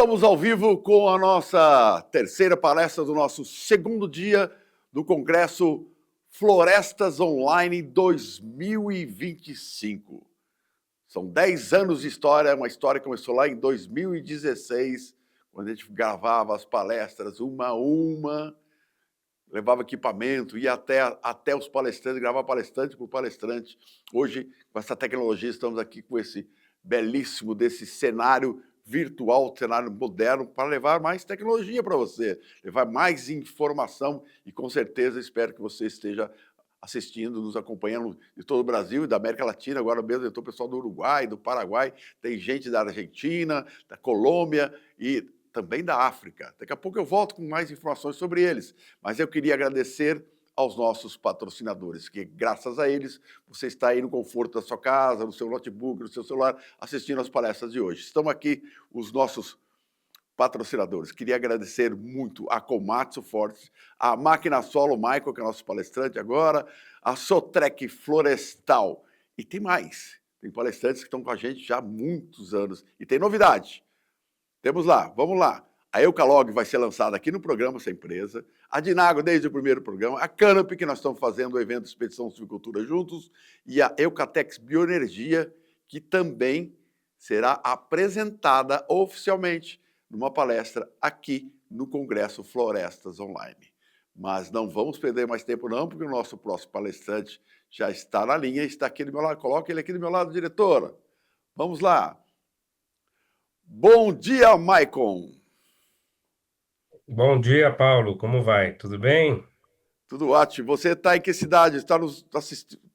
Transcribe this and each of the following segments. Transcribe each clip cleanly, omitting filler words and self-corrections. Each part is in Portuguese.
Estamos ao vivo com a nossa terceira palestra do nosso segundo dia do Congresso Florestas Online 2025. São 10 anos de história, uma história que começou lá em 2016, quando a gente gravava as palestras uma a uma, levava equipamento, ia até os palestrantes, gravava palestrante por palestrante. Hoje, com essa tecnologia, estamos aqui com esse belíssimo desse cenário virtual, cenário moderno, para levar mais tecnologia para você, levar mais informação e, com certeza, espero que você esteja assistindo, nos acompanhando de todo o Brasil e da América Latina. Agora mesmo eu estou pessoal do Uruguai, do Paraguai, tem gente da Argentina, da Colômbia e também da África. Daqui a pouco eu volto com mais informações sobre eles, mas eu queria agradecer aos nossos patrocinadores, que graças a eles você está aí no conforto da sua casa, no seu notebook, no seu celular, assistindo às palestras de hoje. Estão aqui os nossos patrocinadores. Queria agradecer muito a Komatsu Forte, a Máquina Solo, Michael, que é nosso palestrante agora, a Sotrec Florestal. E tem mais. Tem palestrantes que estão com a gente já há muitos anos. E tem novidade. Temos lá, vamos lá. A Eucalog vai ser lançada aqui no programa, essa empresa. A Dinago, desde o primeiro programa. A Canopy, que nós estamos fazendo o evento Expedição Silvicultura juntos. E a Eucatex Bioenergia, que também será apresentada oficialmente numa palestra aqui no Congresso Florestas Online. Mas não vamos perder mais tempo não, porque o nosso próximo palestrante já está na linha, está aqui do meu lado. Coloca ele aqui do meu lado, diretora. Vamos lá. Bom dia, Maicon. Bom dia, Paulo. Como vai? Tudo bem? Tudo ótimo. Você está em que cidade? Está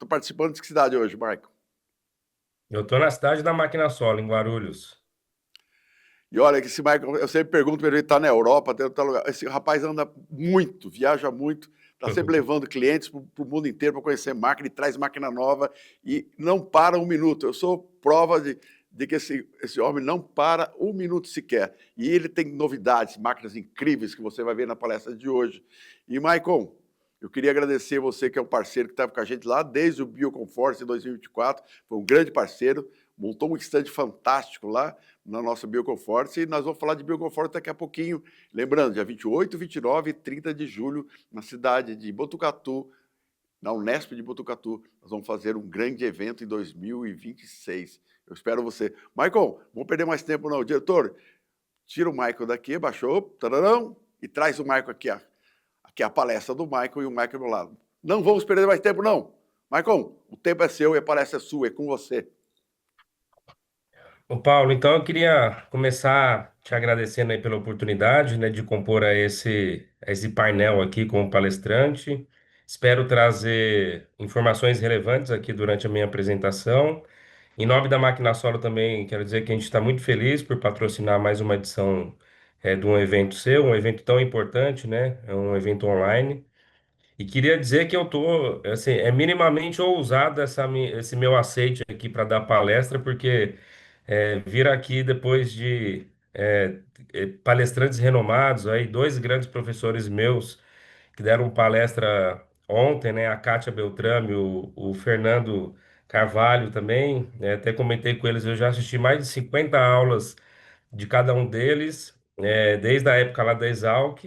participando de que cidade hoje, Maicon? Eu estou na cidade da Máquina Solo, em Guarulhos. E olha, que esse Maicon, eu sempre pergunto para ele, está na Europa, tem outro lugar. Esse rapaz anda muito, viaja muito, está sempre levando clientes para o mundo inteiro para conhecer máquina, e traz máquina nova e não para um minuto. Eu sou prova de que esse homem não para um minuto sequer. E ele tem novidades, máquinas incríveis que você vai ver na palestra de hoje. E, Maicon, eu queria agradecer você, que é um parceiro que estava com a gente lá desde o Bioconforce em 2024, foi um grande parceiro, montou um stand fantástico lá na nossa Bioconforce, e nós vamos falar de Bioconforce daqui a pouquinho. Lembrando, dia 28, 29 e 30 de julho, na cidade de Botucatu, na Unesp de Botucatu, nós vamos fazer um grande evento em 2026. Eu espero você. Maicon, vamos perder mais tempo não. Diretor, tira o Maicon daqui, baixou, tararão, e traz o Maicon aqui, aqui é a palestra do Maicon e o Maicon ao meu lado. Não vamos perder mais tempo não. Maicon, o tempo é seu e a palestra é sua, é com você. Ô, Paulo, então eu queria começar te agradecendo aí pela oportunidade, né, de compor a esse painel aqui como palestrante. Espero trazer informações relevantes aqui durante a minha apresentação. Em nome da Máquina Solo também, quero dizer que a gente está muito feliz por patrocinar mais uma edição de um evento seu, um evento tão importante, né? É um evento online. E queria dizer que eu tô, assim, é minimamente ousado esse meu aceite aqui para dar palestra, porque vir aqui depois de palestrantes renomados, aí dois grandes professores meus que deram palestra ontem, né? A Kátia Beltrame, o Fernando Carvalho também, né, até comentei com eles, eu já assisti mais de 50 aulas de cada um deles, desde a época lá da Exalc,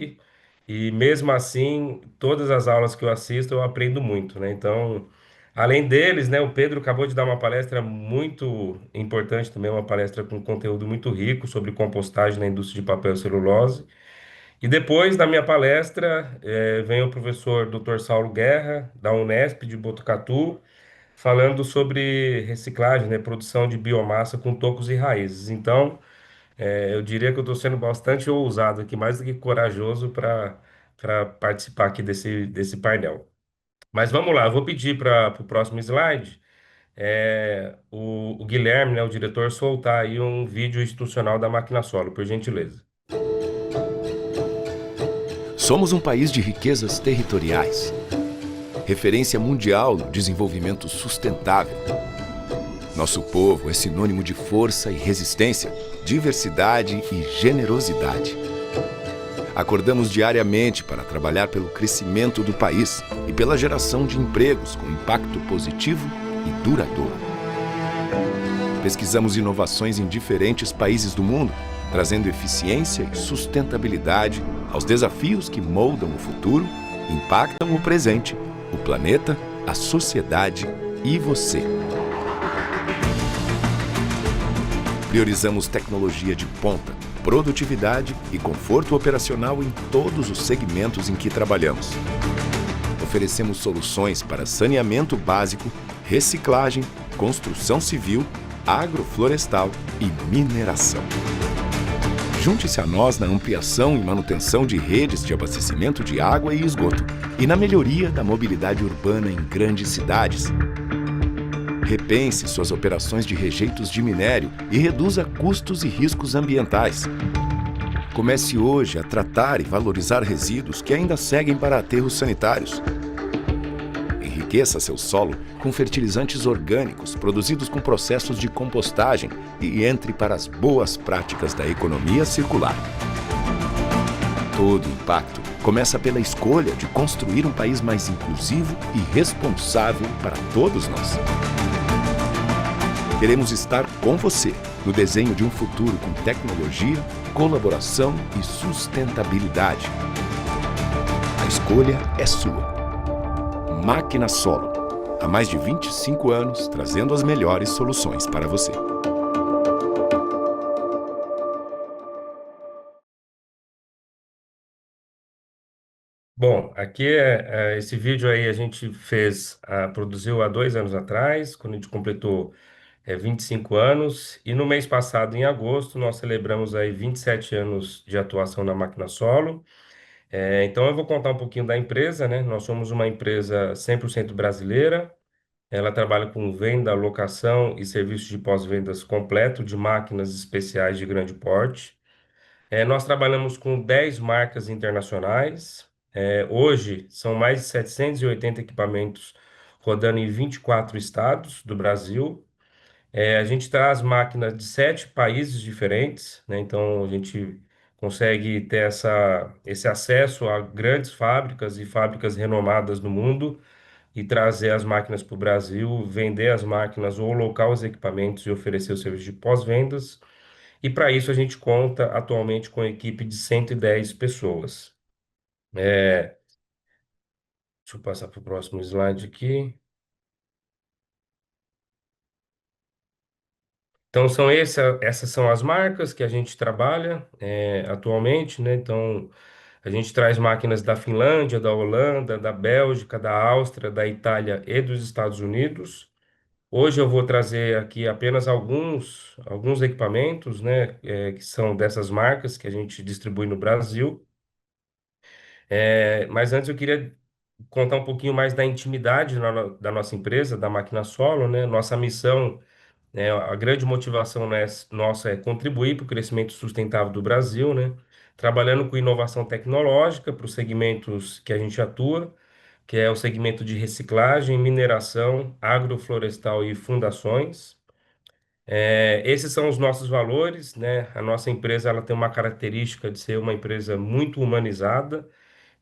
e mesmo assim, todas as aulas que eu assisto, eu aprendo muito, né? Então, além deles, né, o Pedro acabou de dar uma palestra muito importante também, uma palestra com conteúdo muito rico sobre compostagem na indústria de papel e celulose. E depois da minha palestra, vem o professor Dr. Saulo Guerra, da Unesp de Botucatu, falando sobre reciclagem, né, produção de biomassa com tocos e raízes. Então, eu diria que eu estou sendo bastante ousado aqui, mais do que corajoso para participar aqui desse painel. Mas vamos lá, eu vou pedir para o próximo slide o Guilherme, né, o diretor, soltar aí um vídeo institucional da Máquina Solo, por gentileza. Somos um país de riquezas territoriais, referência mundial no desenvolvimento sustentável. Nosso povo é sinônimo de força e resistência, diversidade e generosidade. Acordamos diariamente para trabalhar pelo crescimento do país e pela geração de empregos com impacto positivo e duradouro. Pesquisamos inovações em diferentes países do mundo trazendo eficiência e sustentabilidade aos desafios que moldam o futuro, impactam o presente, o planeta, a sociedade e você. Priorizamos tecnologia de ponta, produtividade e conforto operacional em todos os segmentos em que trabalhamos. Oferecemos soluções para saneamento básico, reciclagem, construção civil, agroflorestal e mineração. Junte-se a nós na ampliação e manutenção de redes de abastecimento de água e esgoto e na melhoria da mobilidade urbana em grandes cidades. Repense suas operações de rejeitos de minério e reduza custos e riscos ambientais. Comece hoje a tratar e valorizar resíduos que ainda seguem para aterros sanitários. Enriqueça seu solo com fertilizantes orgânicos produzidos com processos de compostagem e entre para as boas práticas da economia circular. Todo impacto começa pela escolha de construir um país mais inclusivo e responsável para todos nós. Queremos estar com você no desenho de um futuro com tecnologia, colaboração e sustentabilidade. A escolha é sua. Máquina Solo. Há mais de 25 anos, trazendo as melhores soluções para você. Bom, aqui esse vídeo aí a gente produziu há 2 anos atrás, quando a gente completou 25 anos, e no mês passado, em agosto, nós celebramos aí 27 anos de atuação na Máquina Solo. Então eu vou contar um pouquinho da empresa, né? Nós somos uma empresa 100% brasileira. Ela trabalha com venda, locação e serviços de pós-vendas completo de máquinas especiais de grande porte. Nós trabalhamos com 10 marcas internacionais. Hoje são mais de 780 equipamentos rodando em 24 estados do Brasil. A gente traz máquinas de 7 países diferentes, né? Então a gente consegue ter esse acesso a grandes fábricas e fábricas renomadas no mundo e trazer as máquinas para o Brasil, vender as máquinas ou locar os equipamentos e oferecer o serviço de pós-vendas. E para isso a gente conta atualmente com uma equipe de 110 pessoas. Deixa eu passar para o próximo slide aqui. Então, essas são as marcas que a gente trabalha atualmente, né? Então, a gente traz máquinas da Finlândia, da Holanda, da Bélgica, da Áustria, da Itália e dos Estados Unidos. Hoje eu vou trazer aqui apenas alguns equipamentos, né? Que são dessas marcas que a gente distribui no Brasil. Mas antes eu queria contar um pouquinho mais da intimidade da nossa empresa, da Máquina Solo, né? Nossa missão, a grande motivação nossa é contribuir para o crescimento sustentável do Brasil, né? Trabalhando com inovação tecnológica para os segmentos que a gente atua, que é o segmento de reciclagem, mineração, agroflorestal e fundações. Esses são os nossos valores, né? A nossa empresa ela tem uma característica de ser uma empresa muito humanizada.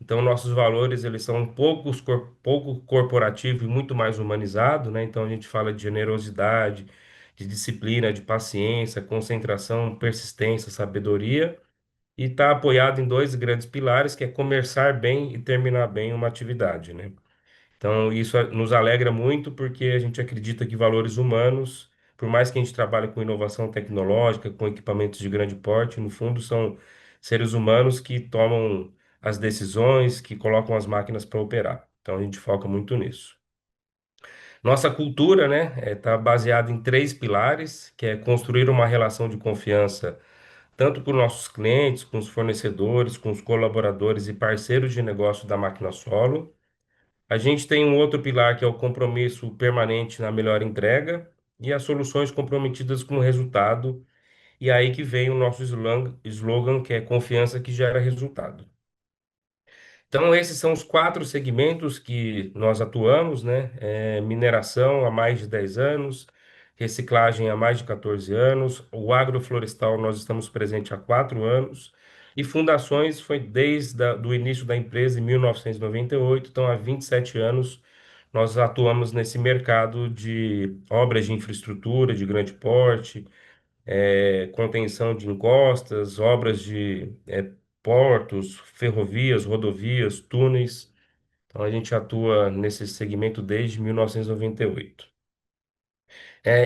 Então, nossos valores, eles são pouco corporativo e muito mais humanizado, né? Então, a gente fala de generosidade, de disciplina, de paciência, concentração, persistência, sabedoria, e está apoiado em dois grandes pilares, que é começar bem e terminar bem uma atividade, né? Então, isso nos alegra muito porque a gente acredita que valores humanos, por mais que a gente trabalhe com inovação tecnológica, com equipamentos de grande porte, no fundo são seres humanos que tomam as decisões, que colocam as máquinas para operar. Então, a gente foca muito nisso. Nossa cultura, né, está baseada em 3 pilares, que é construir uma relação de confiança tanto com nossos clientes, com os fornecedores, com os colaboradores e parceiros de negócio da Máquina Solo. A gente tem um outro pilar que é o compromisso permanente na melhor entrega e as soluções comprometidas com o resultado. E aí que vem o nosso slogan, que é confiança que gera resultado. Então, esses são os 4 segmentos que nós atuamos, né? Mineração há mais de 10 anos, reciclagem há mais de 14 anos, o agroflorestal nós estamos presentes há 4 anos, e fundações foi desde o início da empresa, em 1998, então há 27 anos nós atuamos nesse mercado de obras de infraestrutura de grande porte, contenção de encostas, obras de portos, ferrovias, rodovias, túneis. Então, a gente atua nesse segmento desde 1998.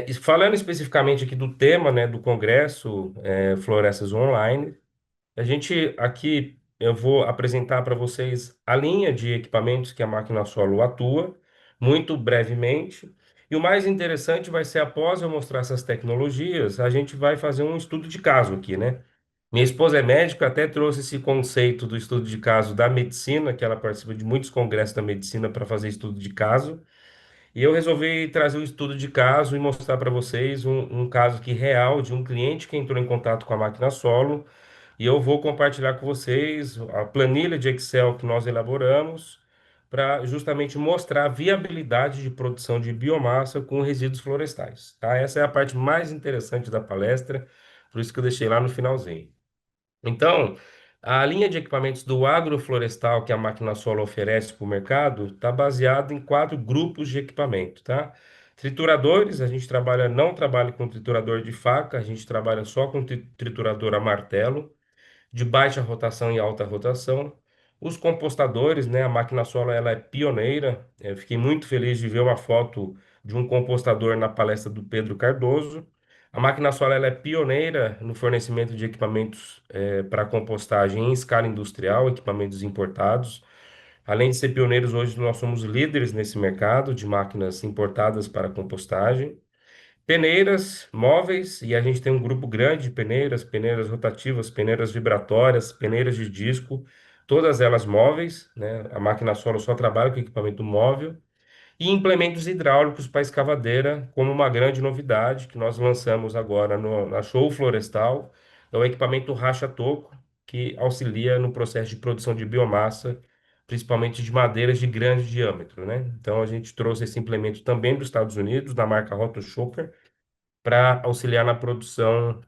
E falando especificamente aqui do tema, né, do Congresso, Florestas Online, a gente aqui eu vou apresentar para vocês a linha de equipamentos que a máquina solo atua, muito brevemente. E o mais interessante vai ser após eu mostrar essas tecnologias, a gente vai fazer um estudo de caso aqui, né? Minha esposa é médica, até trouxe esse conceito do estudo de caso da medicina, que ela participa de muitos congressos da medicina para fazer estudo de caso. E eu resolvi trazer um estudo de caso e mostrar para vocês um caso aqui real de um cliente que entrou em contato com a máquina solo e eu vou compartilhar com vocês a planilha de Excel que nós elaboramos para justamente mostrar a viabilidade de produção de biomassa com resíduos florestais, tá? Essa é a parte mais interessante da palestra, por isso que eu deixei lá no finalzinho. Então, a linha de equipamentos do agroflorestal que a máquina solo oferece para o mercado está baseada em 4 grupos de equipamento, tá? Trituradores, a gente não trabalha com triturador de faca, a gente trabalha só com triturador a martelo de baixa rotação e alta rotação. Os compostadores, né? A máquina solo ela é pioneira. Eu fiquei muito feliz de ver uma foto de um compostador na palestra do Pedro Cardoso. A máquina solo ela é pioneira no fornecimento de equipamentos para compostagem em escala industrial, equipamentos importados. Além de ser pioneiros, hoje nós somos líderes nesse mercado de máquinas importadas para compostagem. Peneiras móveis, e a gente tem um grupo grande de peneiras, peneiras rotativas, peneiras vibratórias, peneiras de disco, todas elas móveis, né? A máquina solo só trabalha com equipamento móvel. E implementos hidráulicos para escavadeira, como uma grande novidade que nós lançamos agora na Show Florestal, é o equipamento racha-toco, que auxilia no processo de produção de biomassa, principalmente de madeiras de grande diâmetro, né? Então a gente trouxe esse implemento também dos Estados Unidos, da marca Rotoshopper, para auxiliar na produção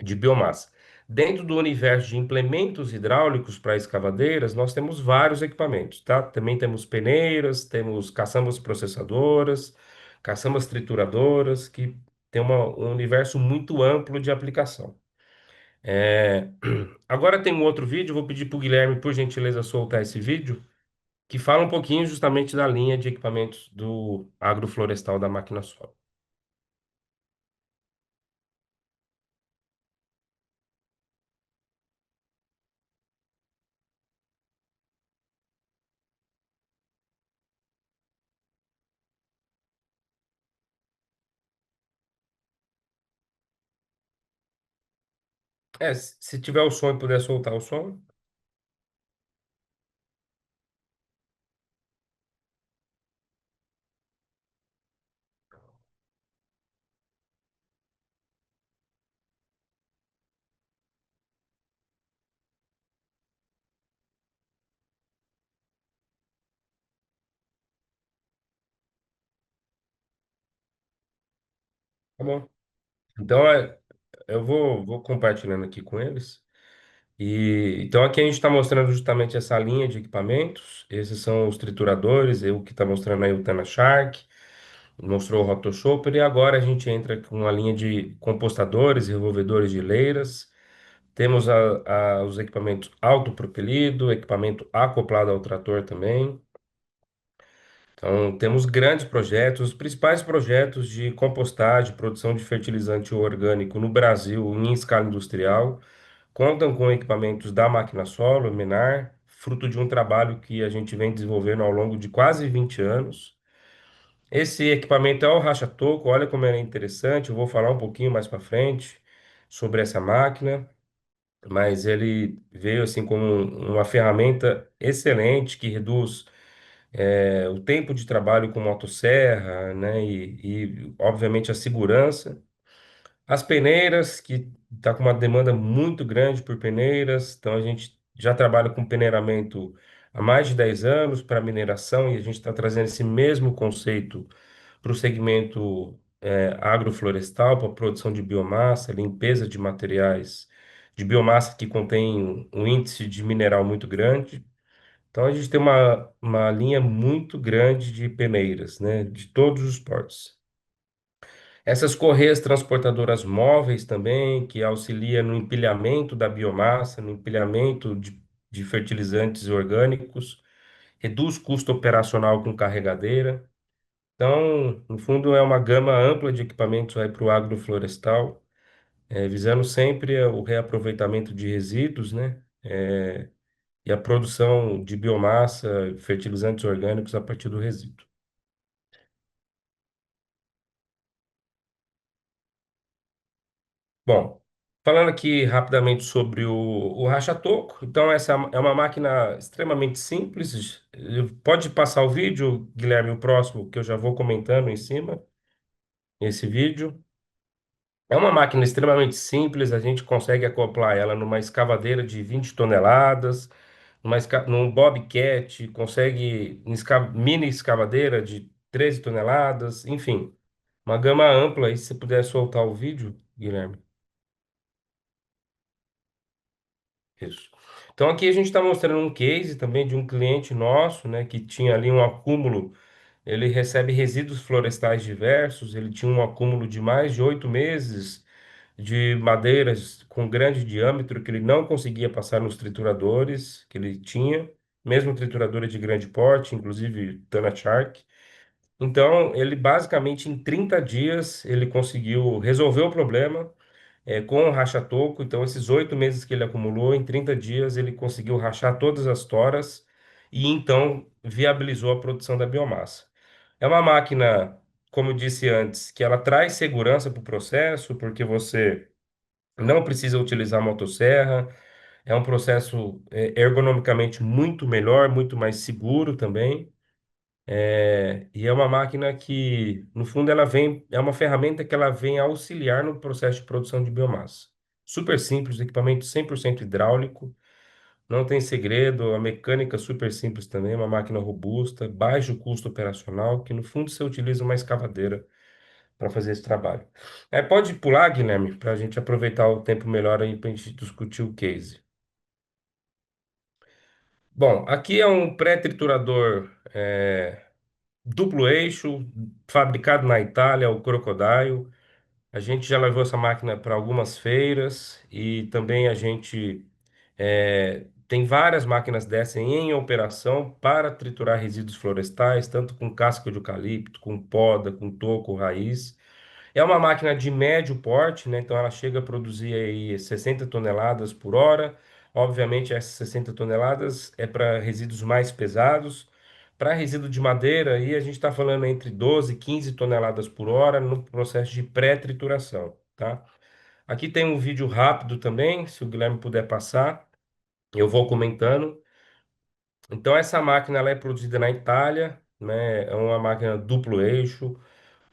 de biomassa. Dentro do universo de implementos hidráulicos para escavadeiras, nós temos vários equipamentos, tá? Também temos peneiras, temos caçambas processadoras, caçambas trituradoras, que tem um universo muito amplo de aplicação. É, Agora tem um outro vídeo, vou pedir para o Guilherme, por gentileza, soltar esse vídeo, que fala um pouquinho justamente da linha de equipamentos do agroflorestal da máquina solo. Se tiver o som e puder soltar o som, tá bom. Então, eu vou compartilhando aqui com eles. Então, aqui a gente está mostrando justamente essa linha de equipamentos. Esses são os trituradores, o que está mostrando aí o Shark, mostrou o Rotoshopper. E agora a gente entra com a linha de compostadores e revolvedores de leiras. Temos os equipamentos autopropelido, equipamento acoplado ao trator também. Então, temos grandes projetos, os principais projetos de compostagem, produção de fertilizante orgânico no Brasil em escala industrial, contam com equipamentos da máquina solo, Menar, fruto de um trabalho que a gente vem desenvolvendo ao longo de quase 20 anos. Esse equipamento é o racha-toco, olha como ele é interessante, eu vou falar um pouquinho mais para frente sobre essa máquina, mas ele veio assim como uma ferramenta excelente que reduz o tempo de trabalho com motosserra, né, obviamente a segurança. As peneiras, que está com uma demanda muito grande por peneiras, então a gente já trabalha com peneiramento há mais de 10 anos para mineração e a gente está trazendo esse mesmo conceito para o segmento agroflorestal, para a produção de biomassa, limpeza de materiais de biomassa que contém um índice de mineral muito grande. Então a gente tem uma linha muito grande de peneiras, né, de todos os portes. Essas correias transportadoras móveis também, que auxilia no empilhamento da biomassa, no empilhamento de fertilizantes orgânicos, reduz custo operacional com carregadeira. Então, no fundo, é uma gama ampla de equipamentos para o agroflorestal, visando sempre o reaproveitamento de resíduos, né? E a produção de biomassa, fertilizantes orgânicos a partir do resíduo. Bom, falando aqui rapidamente sobre o racha-toco, então essa é uma máquina extremamente simples. Pode passar o vídeo, Guilherme, o próximo, que eu já vou comentando em cima, esse vídeo. É uma máquina extremamente simples, a gente consegue acoplar ela numa escavadeira de 20 toneladas, num Bobcat, consegue mini escavadeira de 13 toneladas, enfim, uma gama ampla. E se você puder soltar o vídeo, Guilherme. Isso. Então aqui a gente está mostrando um case também de um cliente nosso, né, que tinha ali um acúmulo. Ele recebe resíduos florestais diversos, ele tinha um acúmulo de mais de 8 meses de madeiras com grande diâmetro que ele não conseguia passar nos trituradores que ele tinha, mesmo trituradora de grande porte, inclusive Tana Shark. Então, ele basicamente em 30 dias ele conseguiu resolver o problema com o racha-toco. Então, esses 8 meses que ele acumulou, em 30 dias ele conseguiu rachar todas as toras e então viabilizou a produção da biomassa. É uma máquina, como eu disse antes, que ela traz segurança para o processo, porque você não precisa utilizar motosserra, é um processo ergonomicamente muito melhor, muito mais seguro também. E é uma máquina que, no fundo, é uma ferramenta que ela vem auxiliar no processo de produção de biomassa. Super simples, equipamento 100% hidráulico, não tem segredo, a mecânica super simples também, uma máquina robusta, baixo custo operacional, que no fundo você utiliza uma escavadeira para fazer esse trabalho. Pode pular, Guilherme, para a gente aproveitar o tempo melhor aí para a gente discutir o case. Bom, aqui é um pré-triturador duplo eixo, fabricado na Itália, o Crocodile. A gente já levou essa máquina para algumas feiras e também a gente tem várias máquinas dessa em operação para triturar resíduos florestais, tanto com casca de eucalipto, com poda, com toco, raiz. É uma máquina de médio porte, né? Então ela chega a produzir aí 60 toneladas por hora. Obviamente, essas 60 toneladas é para resíduos mais pesados. Para resíduo de madeira, aí a gente está falando entre 12 e 15 toneladas por hora no processo de pré-trituração, tá? Aqui tem um vídeo rápido também, se o Guilherme puder passar, eu vou comentando. Então, essa máquina ela é produzida na Itália, né? É uma máquina duplo eixo.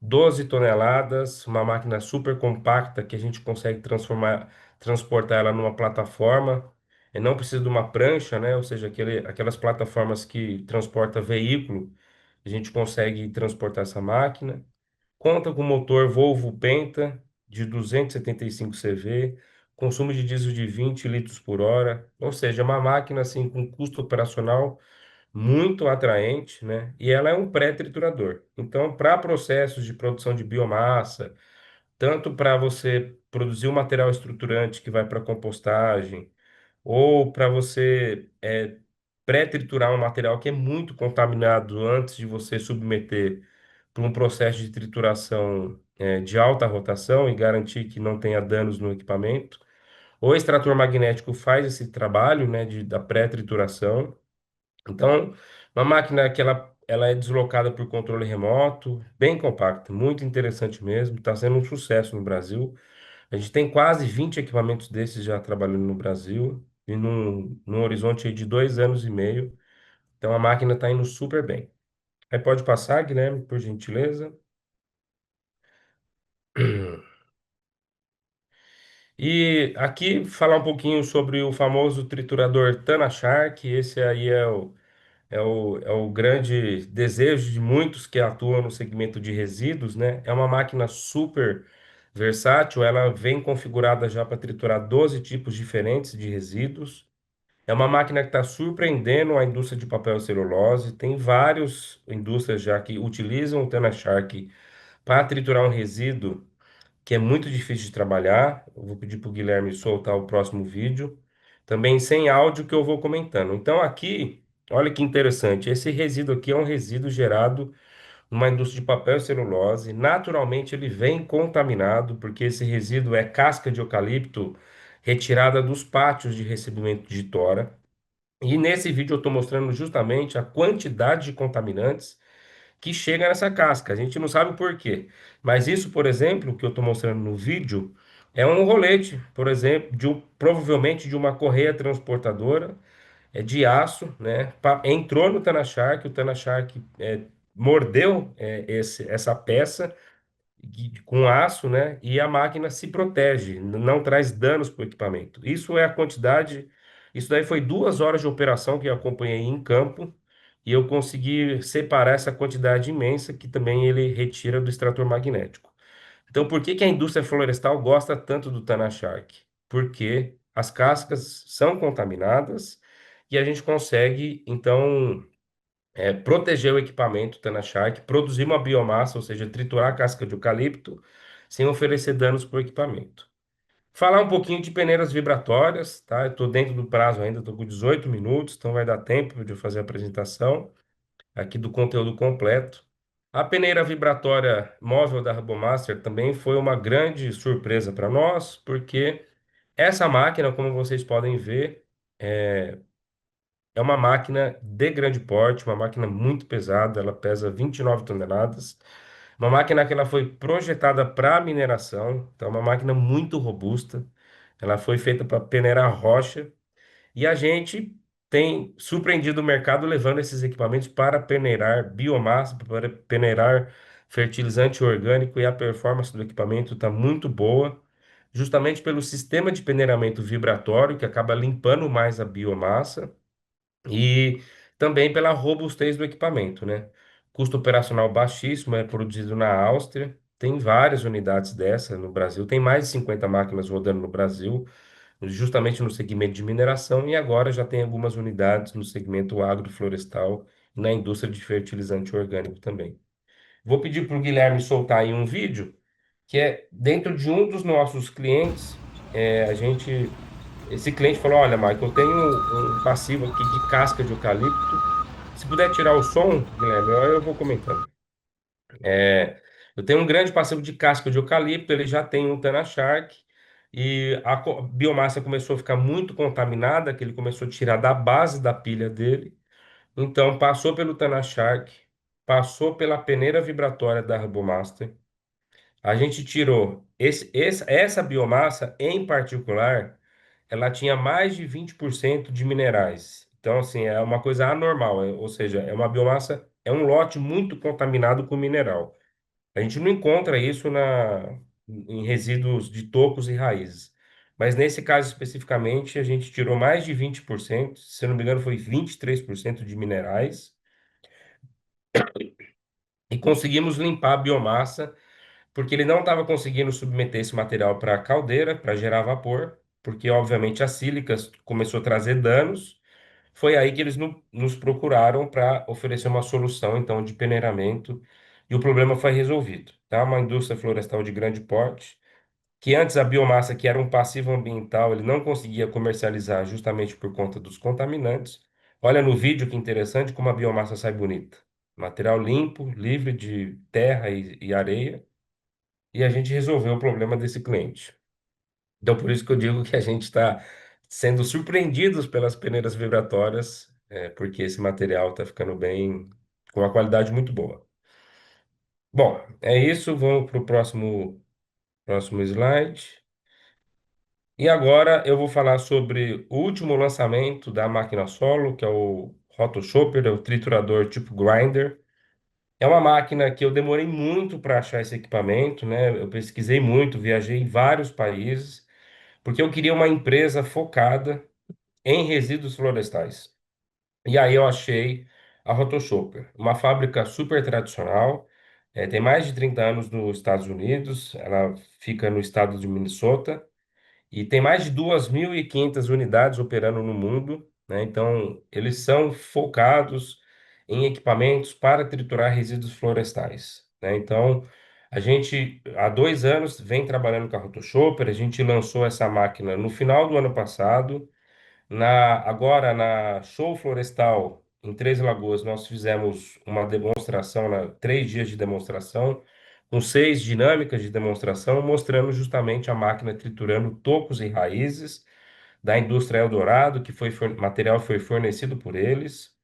12 toneladas, uma máquina super compacta que a gente consegue transportar ela numa plataforma. E não precisa de uma prancha, né? Ou seja, aquelas plataformas que transporta veículo, a gente consegue transportar essa máquina. Conta com motor Volvo Penta de 275 CV, consumo de diesel de 20 litros por hora. Ou seja, é uma máquina assim com custo operacional muito atraente, né? E ela é um pré-triturador. Então, para processos de produção de biomassa, tanto para você produzir um material estruturante que vai para compostagem, ou para você pré-triturar um material que é muito contaminado antes de você submeter para um processo de trituração de alta rotação e garantir que não tenha danos no equipamento. O extrator magnético faz esse trabalho, né, da pré-trituração. Então, uma máquina que ela é deslocada por controle remoto, bem compacta, muito interessante mesmo, está sendo um sucesso no Brasil. A gente tem quase 20 equipamentos desses já trabalhando no Brasil, e num horizonte aí de 2 anos e meio. Então, a máquina está indo super bem. Aí pode passar, Guilherme, por gentileza. E aqui falar um pouquinho sobre o famoso triturador Tanachark. Esse aí é o grande desejo de muitos que atuam no segmento de resíduos, né? É uma máquina super versátil, ela vem configurada já para triturar 12 tipos diferentes de resíduos. É uma máquina que está surpreendendo a indústria de papel e celulose. Tem várias indústrias já que utilizam o Tena Shark para triturar um resíduo que é muito difícil de trabalhar. Eu vou pedir para o Guilherme soltar o próximo vídeo, também sem áudio que eu vou comentando. Então aqui, olha que interessante, esse resíduo aqui é um resíduo gerado numa indústria de papel e celulose. Naturalmente ele vem contaminado, porque esse resíduo é casca de eucalipto retirada dos pátios de recebimento de tora. E nesse vídeo eu estou mostrando justamente a quantidade de contaminantes que chega nessa casca. A gente não sabe o porquê. Mas isso, por exemplo, que eu estou mostrando no vídeo, é um rolete, por exemplo, provavelmente de uma correia transportadora de aço, né? Entrou no Tana Shark, o Tana Shark mordeu essa peça com aço, né? E a máquina se protege, não traz danos para o equipamento. Isso é a quantidade. Isso daí foi 2 horas de operação que eu acompanhei em campo e eu consegui separar essa quantidade imensa que também ele retira do extrator magnético. Então, por que que a indústria florestal gosta tanto do Tana Shark? Porque as cascas são contaminadas e a gente consegue, então, proteger o equipamento Tana Shark, produzir uma biomassa, ou seja, triturar a casca de eucalipto, sem oferecer danos para o equipamento. Falar um pouquinho de peneiras vibratórias, tá? Eu estou dentro do prazo ainda, estou com 18 minutos, então vai dar tempo de eu fazer a apresentação aqui do conteúdo completo. A peneira vibratória móvel da RoboMaster também foi uma grande surpresa para nós, porque essa máquina, como vocês podem ver, é uma máquina de grande porte, uma máquina muito pesada, ela pesa 29 toneladas. Uma máquina que ela foi projetada para mineração, então é uma máquina muito robusta. Ela foi feita para peneirar rocha e a gente tem surpreendido o mercado levando esses equipamentos para peneirar biomassa, para peneirar fertilizante orgânico e a performance do equipamento está muito boa, justamente pelo sistema de peneiramento vibratório que acaba limpando mais a biomassa e também pela robustez do equipamento, né? Custo operacional baixíssimo, é produzido na Áustria, tem várias unidades dessa no Brasil, tem mais de 50 máquinas rodando no Brasil, justamente no segmento de mineração, e agora já tem algumas unidades no segmento agroflorestal e na indústria de fertilizante orgânico também. Vou pedir para o Guilherme soltar aí um vídeo que é dentro de um dos nossos clientes, esse cliente falou: Olha, Michael, eu tenho um passivo aqui de casca de eucalipto. Se puder tirar o som, Guilherme, eu vou comentando. É, eu tenho um grande passivo de casca de eucalipto, ele já tem um Tana Shark, e a biomassa começou a ficar muito contaminada, que ele começou a tirar da base da pilha dele. Então, passou pelo Tana Shark, passou pela peneira vibratória da RoboMaster. A gente tirou essa biomassa, em particular, ela tinha mais de 20% de minerais. Então, assim, é uma coisa anormal, ou seja, é uma biomassa, é um lote muito contaminado com mineral. A gente não encontra isso em resíduos de tocos e raízes. Mas nesse caso especificamente, a gente tirou mais de 20%, se eu não me engano, foi 23% de minerais, e conseguimos limpar a biomassa porque ele não estava conseguindo submeter esse material para a caldeira, para gerar vapor, porque obviamente a sílica começou a trazer danos. Foi aí que eles nos procuraram para oferecer uma solução, então, de peneiramento, e o problema foi resolvido. Tá? Uma indústria florestal de grande porte, que antes a biomassa, que era um passivo ambiental, ele não conseguia comercializar justamente por conta dos contaminantes. Olha no vídeo que interessante como a biomassa sai bonita. Material limpo, livre de terra e areia, e a gente resolveu o problema desse cliente. Então, por isso que eu digo que a gente está sendo surpreendidos pelas peneiras vibratórias, porque esse material está ficando bem, com uma qualidade muito boa. Bom, é isso. Vamos para o próximo slide. E agora eu vou falar sobre o último lançamento da máquina solo, que é o Rotoshopper, é o triturador tipo grinder. É uma máquina que eu demorei muito para achar esse equipamento, né? Eu pesquisei muito, viajei em vários países, porque eu queria uma empresa focada em resíduos florestais. E aí eu achei a Rotoshopper, uma fábrica super tradicional, tem mais de 30 anos nos Estados Unidos, ela fica no estado de Minnesota, e tem mais de 2.500 unidades operando no mundo, né? Então, eles são focados em equipamentos para triturar resíduos florestais, né? Então, A gente, há 2 anos, vem trabalhando com a Rotoshopper. A gente lançou essa máquina no final do ano passado. Agora, na Show Florestal, em Três Lagoas, nós fizemos uma demonstração, 3 dias de demonstração, com 6 dinâmicas de demonstração, mostrando justamente a máquina triturando tocos e raízes da indústria Eldorado, que material foi fornecido por eles,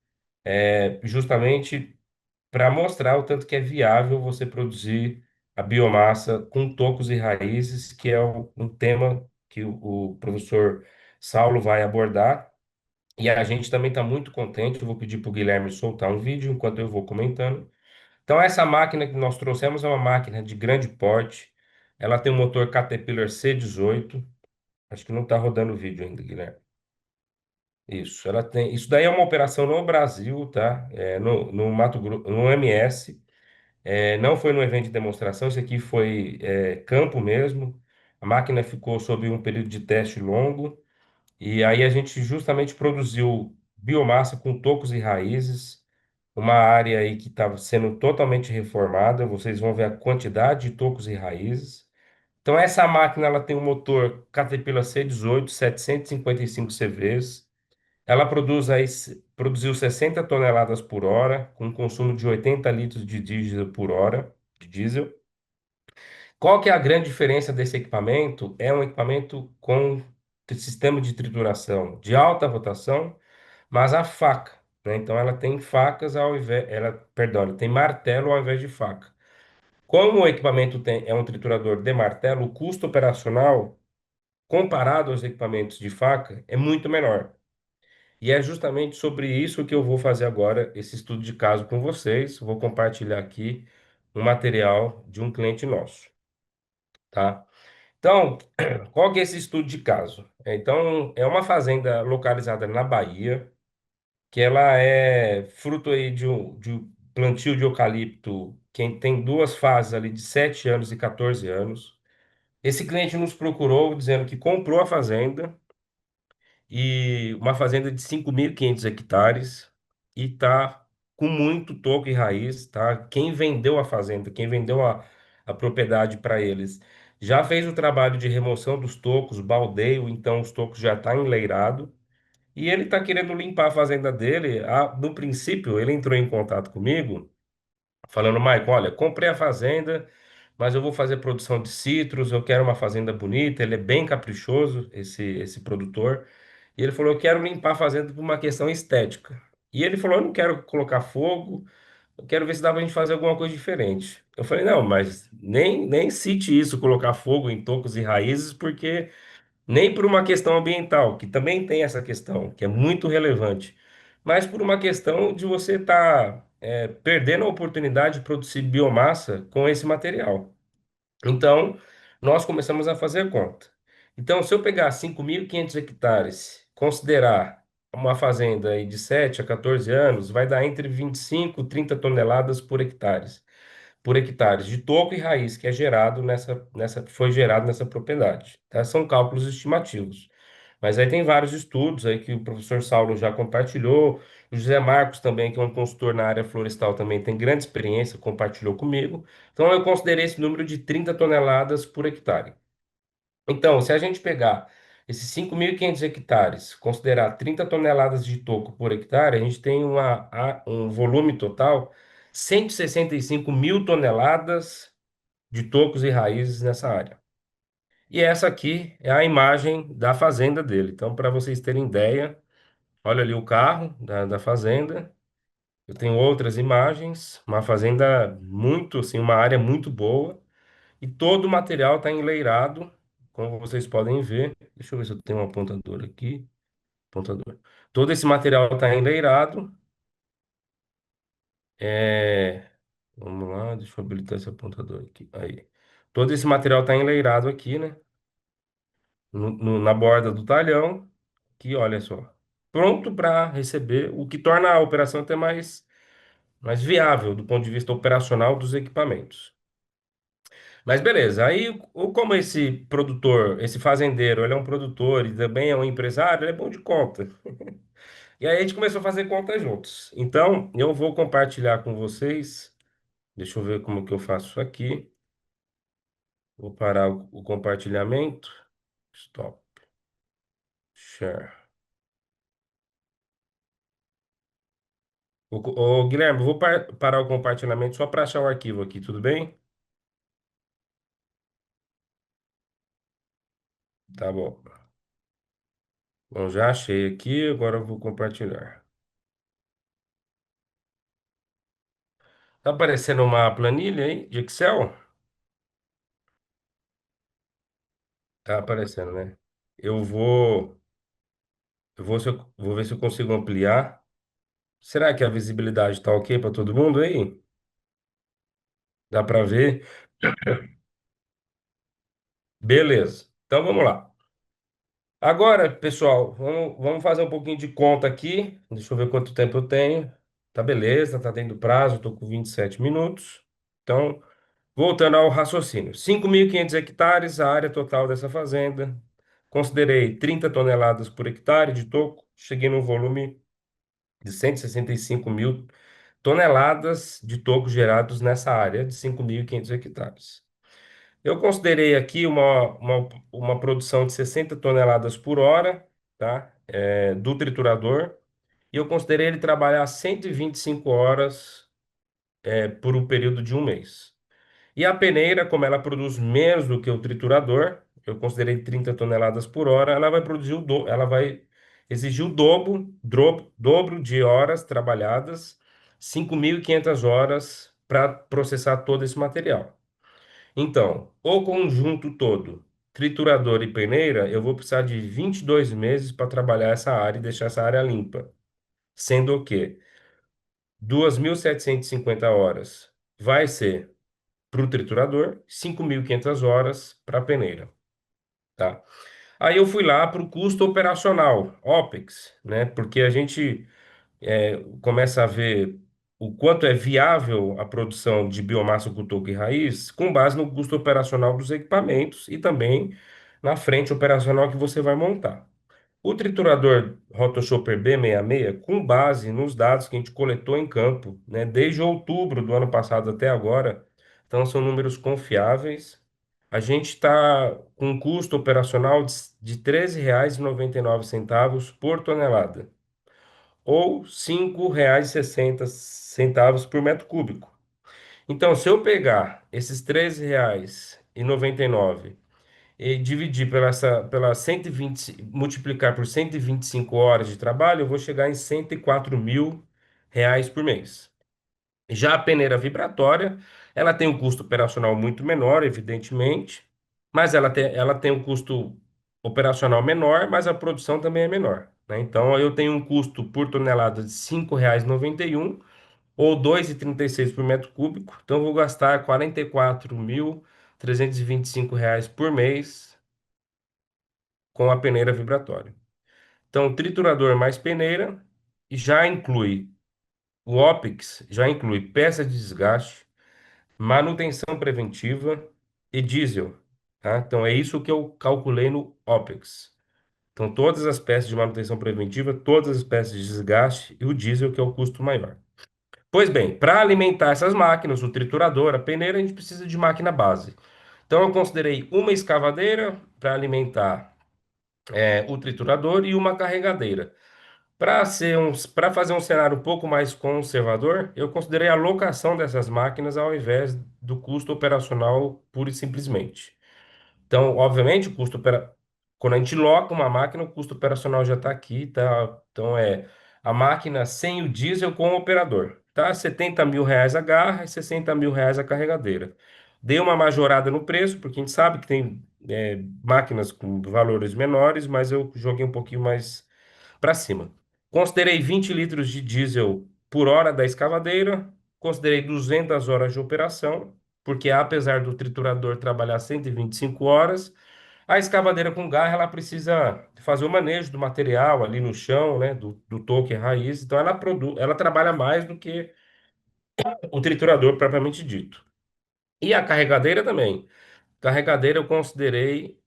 justamente para mostrar o tanto que é viável você produzir a biomassa com tocos e raízes, que é um tema que o professor Saulo vai abordar. E a gente também está muito contente. Eu vou pedir para o Guilherme soltar um vídeo enquanto eu vou comentando. Então, essa máquina que nós trouxemos é uma máquina de grande porte. Ela tem um motor Caterpillar C18. Acho que não está rodando o vídeo ainda, Guilherme. Isso, ela tem. Isso daí é uma operação no Brasil, tá? No Mato Grosso, no MS. Não foi no evento de demonstração, isso aqui foi campo mesmo. A máquina ficou sob um período de teste longo. E aí a gente justamente produziu biomassa com tocos e raízes, uma área aí que estava sendo totalmente reformada. Vocês vão ver a quantidade de tocos e raízes. Então essa máquina ela tem um motor Caterpillar C18, 755 CVs. Ela produziu 60 toneladas por hora, com um consumo de 80 litros de diesel por hora, de diesel. Qual que é a grande diferença desse equipamento? É um equipamento com sistema de trituração de alta rotação, mas a faca, né? Então ela tem facas ao invés, perdão, ela tem martelo ao invés de faca. Como o equipamento é um triturador de martelo, o custo operacional comparado aos equipamentos de faca é muito menor. E é justamente sobre isso que eu vou fazer agora esse estudo de caso com vocês. Vou compartilhar aqui um material de um cliente nosso, tá? Então, qual que é esse estudo de caso? Então, é uma fazenda localizada na Bahia, que ela é fruto aí de um plantio de eucalipto, que tem duas fases ali de 7 anos e 14 anos. Esse cliente nos procurou dizendo que comprou a fazenda, e uma fazenda de 5.500 hectares, e tá com muito toco e raiz, tá? Quem vendeu a fazenda, quem vendeu a propriedade para eles, já fez o trabalho de remoção dos tocos, baldeio, então os tocos já estão enleirado, e ele está querendo limpar a fazenda dele. No princípio, ele entrou em contato comigo, falando: Maicon, olha, comprei a fazenda, mas eu vou fazer produção de citros, eu quero uma fazenda bonita. Ele é bem caprichoso, esse produtor. E ele falou: eu quero limpar a fazenda por uma questão estética. E ele falou: eu não quero colocar fogo, eu quero ver se dá pra gente fazer alguma coisa diferente. Eu falei: não, mas nem cite isso, colocar fogo em tocos e raízes, porque nem por uma questão ambiental, que também tem essa questão, que é muito relevante, mas por uma questão de você estar perdendo a oportunidade de produzir biomassa com esse material. Então, nós começamos a fazer a conta. Então, se eu pegar 5.500 hectares, considerar uma fazenda aí de 7 a 14 anos, vai dar entre 25 e 30 toneladas por hectares de toco e raiz que é gerado foi gerado nessa propriedade, tá? São cálculos estimativos. Mas aí tem vários estudos aí que o professor Saulo já compartilhou, o José Marcos também, que é um consultor na área florestal, também tem grande experiência, compartilhou comigo. Então eu considerei esse número de 30 toneladas por hectare. Então, se a gente pegar esses 5.500 hectares, considerar 30 toneladas de toco por hectare, a gente tem um volume total 165 mil toneladas de tocos e raízes nessa área. E essa aqui é a imagem da fazenda dele. Então, para vocês terem ideia, olha ali o carro da fazenda. Eu tenho outras imagens, uma fazenda muito, assim, uma área muito boa. E todo o material está enleirado, como vocês podem ver. Deixa eu ver se eu tenho um apontador aqui. Apontador. Todo esse material está enleirado. É, Vamos lá, deixa eu habilitar esse apontador aqui. Aí. Todo esse material está enleirado aqui, né? Na borda do talhão, que olha só. Pronto para receber, o que torna a operação até mais viável do ponto de vista operacional dos equipamentos. Mas beleza, aí como esse produtor, esse fazendeiro, ele é um produtor e também é um empresário, ele é bom de conta. E aí a gente começou a fazer conta juntos. Então, eu vou compartilhar com vocês. Deixa eu ver como que eu faço isso aqui. Vou parar o compartilhamento. Stop. Share. Ô, Guilherme, vou parar o compartilhamento só para achar o arquivo aqui, tudo bem? Tá bom. Bom, já achei aqui, agora eu vou compartilhar. Tá aparecendo uma planilha aí de Excel? Tá aparecendo, né? Eu vou, vou ver se eu consigo ampliar. Será que a visibilidade tá ok para todo mundo aí? Dá para ver? Beleza. Então vamos lá. Agora, pessoal, vamos fazer um pouquinho de conta aqui. Deixa eu ver quanto tempo eu tenho. Tá beleza, tá dentro do prazo, estou com 27 minutos. Então, voltando ao raciocínio. 5.500 hectares, a área total dessa fazenda. Considerei 30 toneladas por hectare de toco. Cheguei num volume de 165 mil toneladas de toco gerados nessa área de 5.500 hectares. Eu considerei aqui uma produção de 60 toneladas por hora, tá? Do triturador, e eu considerei ele trabalhar 125 horas, por um período de um mês. E a peneira, como ela produz menos do que o triturador, eu considerei 30 toneladas por hora, ela vai exigir o dobro de horas trabalhadas, 5.500 horas para processar todo esse material. Então, o conjunto todo, triturador e peneira, eu vou precisar de 22 meses para trabalhar essa área e deixar essa área limpa. Sendo o quê? 2.750 horas vai ser para o triturador, 5.500 horas para a peneira, tá? Aí eu fui lá para o custo operacional, OPEX, né? Porque a gente começa a ver o quanto é viável a produção de biomassa com toco e raiz com base no custo operacional dos equipamentos e também na frente operacional que você vai montar. O triturador Rotoshopper B66, com base nos dados que a gente coletou em campo, né, desde outubro do ano passado até agora, então são números confiáveis. A gente está com um custo operacional de R$ 13,99 por tonelada ou R$ 5,60 por metro cúbico. Então, se eu pegar esses R$ 13,99 e dividir pela 120, multiplicar por 125 horas de trabalho, eu vou chegar em R$ 104.000 por mês. Já a peneira vibratória, ela tem um custo operacional muito menor, evidentemente, mas ela tem um custo operacional menor, mas a produção também é menor, né? Então, eu tenho um custo por tonelada de R$ 5,91 ou 2,36 por metro cúbico. Então, eu vou gastar R$ 44.325 por mês com a peneira vibratória. Então, triturador mais peneira já inclui o OPEX, já inclui peça de desgaste, manutenção preventiva e diesel, tá? Então, é isso que eu calculei no OPEX. Então, todas as peças de manutenção preventiva, todas as peças de desgaste e o diesel, que é o custo maior. Pois bem, para alimentar essas máquinas, o triturador, a peneira, a gente precisa de máquina base. Então, eu considerei uma escavadeira para alimentar o triturador e uma carregadeira. Para fazer um cenário um pouco mais conservador, eu considerei a locação dessas máquinas ao invés do custo operacional pura e simplesmente. Então, obviamente, quando a gente loca uma máquina, o custo operacional já está aqui, tá? Então, a máquina sem o diesel com o operador, tá? R$ 70.000 a garra e R$ 60.000 a carregadeira. Dei uma majorada no preço, porque a gente sabe que tem máquinas com valores menores, mas eu joguei um pouquinho mais para cima. Considerei 20 litros de diesel por hora da escavadeira, considerei 200 horas de operação, porque apesar do triturador trabalhar 125 horas, a escavadeira com garra ela precisa fazer o manejo do material ali no chão, né, do toque raiz, então ela trabalha mais do que o triturador propriamente dito. E a carregadeira também. Carregadeira eu considerei